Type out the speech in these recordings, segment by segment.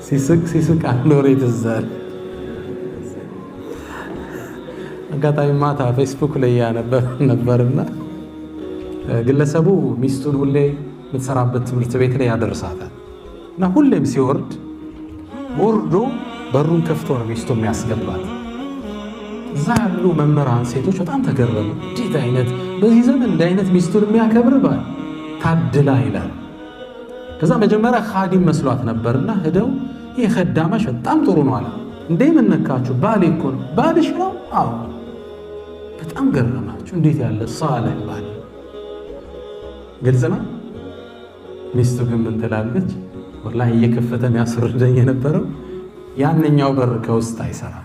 ሲስቅ አኖር ይተዛል አጋጣሚ ማታ ፌስቡክ ላይ ነበርና ግለሰቡ ሚስቱን ሁሌ የምትሰራበት ትምህርት ቤት ላይ ያደርሳታል እና ሁሌም ሲወርድ ወርዶ በሩን ከፍቶ ነው ሚስቱን የሚያስገባት። እዛ ያሉ መምህራን ሴቶች በጣም ተገረሙ። እንዴት አይነት በዚህ ዘመን እንደ አይነት ሚስቱን የሚያከብር ባል ታድላ ይላል። ከዛ መጀመሪያ ኻዲም መስሏት ነበርና ሄደው ይሄ ኸዳማሽ በጣም ጥሩ ነው አለ። እንዴ ምን ነካችሁ? ባሌ እኮ ነው። ባልሽ ነው? አዎ። በጣም ገረማችሁ። እንዴት ያለ ሷሊህ ባል። ግልጽ ነው። ሚስቱ ግን ምን ትላለች? ወላሂ እየከፈተ የሚያስወርደኝ የነበረው ያንኛው በር ከውስጥ አይሰራም።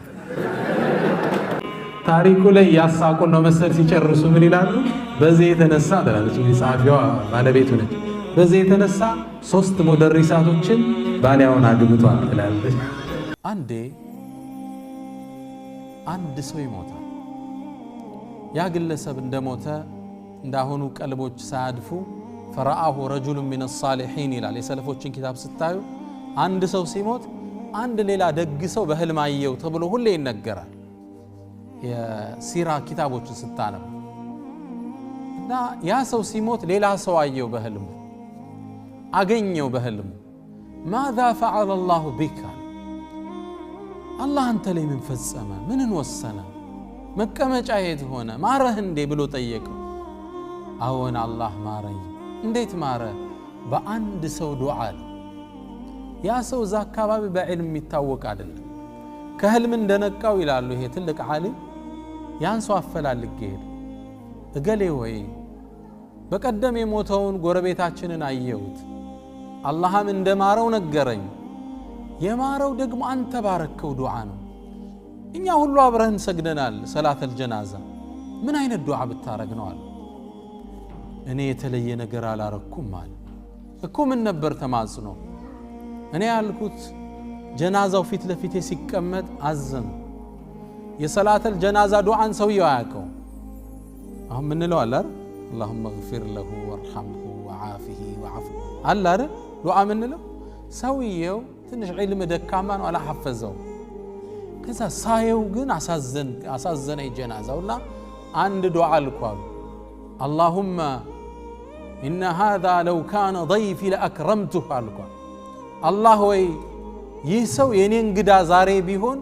ታሪኩ ላይ ያሳቁን ነው መሰል። ሲጨርሱ ምን ይላሉ? በዚህ የተነሳ ትላለች ጸሐፊዋ ባለቤቱ ነች። በዚህ የተነሳ 3 ሙደሪሳቶችን ባሊያውን አግብቷል ትላለች። አንዴ አንድ ሰው ይሞታል። ያ ግለሰብ እንደሞተ እንዳሁኑ ቀልቦች ሳያድፉ ፈረአሁ ረጁሉ ሚነ ሳሊሒን ይላል። የሰለፎችን ኪታብ ስታዩ አንድ ሰው ሲሞት አንድ ሌላ ደግ ሰው በህልም አየው ተብሎ ሁሌ ይነገራል። የሲራ ኪታቦችን ስታነቡ እና ያ ሰው ሲሞት ሌላ ሰው አየው በህልሙ አገኘው በህልሙ። ማዛ ፈዐለ አላሁ ቢካ፣ አላህ አንተ ላይ ምን ፈጸመ? ምንን ወሰነ? መቀመጫ የት ሆነ? ማረህ እንዴ ብሎ ጠየቀው። አዎን አላህ ማረኝ። እንዴት ማረ? በአንድ ሰው ዱዓ ነው። ያ ሰው እዛ አካባቢ በዕልም የሚታወቅ አይደለም። ከህልም እንደነቃው ይላሉ ይሄ ትልቅ ዓሊም፣ ያን ሰው አፈላልጌ ሄደ። እገሌ ወይ በቀደም የሞተውን ጎረቤታችንን አየሁት፣ አላህም እንደማረው ነገረኝ። የማረው ደግሞ አንተ ባረከው ዱዓ ነው። እኛ ሁሉ አብረን ሰግደናል ሰላተል ጀናዛ። ምን አይነት ዱዓ ብታረግ ነው አለ። እኔ የተለየ ነገር አላረኩም አለ። እኮ ምን ነበር ተማጽኖ? እኔ ያልኩት ጀናዛው ፊት ለፊቴ ሲቀመጥ አዘን። የሰላተል ጀናዛ ዱዓን ሰውየው አያውቀው። አሁን ምን ነው አለ اللهم اغفر له وارحمه وعافه وعفو አለ አይደል? ዱዓ ምን ነው? ሰውየው ትንሽ ዒልም ደካማ ነው፣ አላሐፈዘው። ከዛ ሳየው ግን አሳዘነ ጀናዛውና አንድ ዱዓ አልኳሉ። اللهم إن هذا لو كان ضيفي لأكرمته አልኳ። አላህ ወይ ይህ ሰው የኔ እንግዳ ዛሬ ቢሆን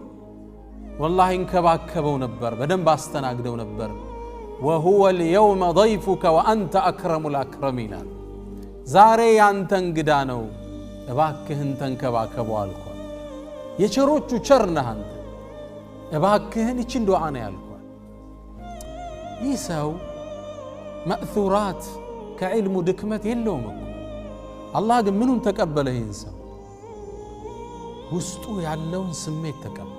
والله እንከባከበው ነበር፣ በደንብ አስተናግደው ነበር። وهو اليوم ضيفك وأنت أكرم الأكرمين። ዛሬ ያንተ እንግዳ ነው፣ እባክህን ተንከባከበው አልኳ። የቸሮቹ ቸር ነህ አንተ፣ እባክህን ይችን ዱዓ ነው ያልኳ። ይህ ሰው መእثራት ከዕልሙ ድክመት የለውም እኮ። አላህ ግን ምኑን ተቀበለ? ይህን ሰው ውስጡ ያለውን ስሜት ተቀበለ።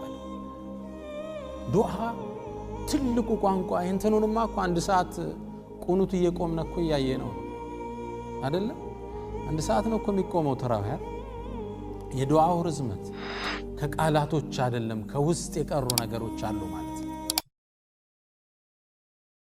ዱዓ ትልቁ ቋንቋ። እንትኑንማ እኮ 1 ሰዓት ቁኑት እየቆምነ እኮ እያየ ነው አይደለም? 1 ሰዓት ነው እኮ የሚቆመው ተራዊህ። የዱዓው ርዝመት ከቃላቶች አይደለም ከውስጥ የቀሩ ነገሮች አሉ ማለት ነው።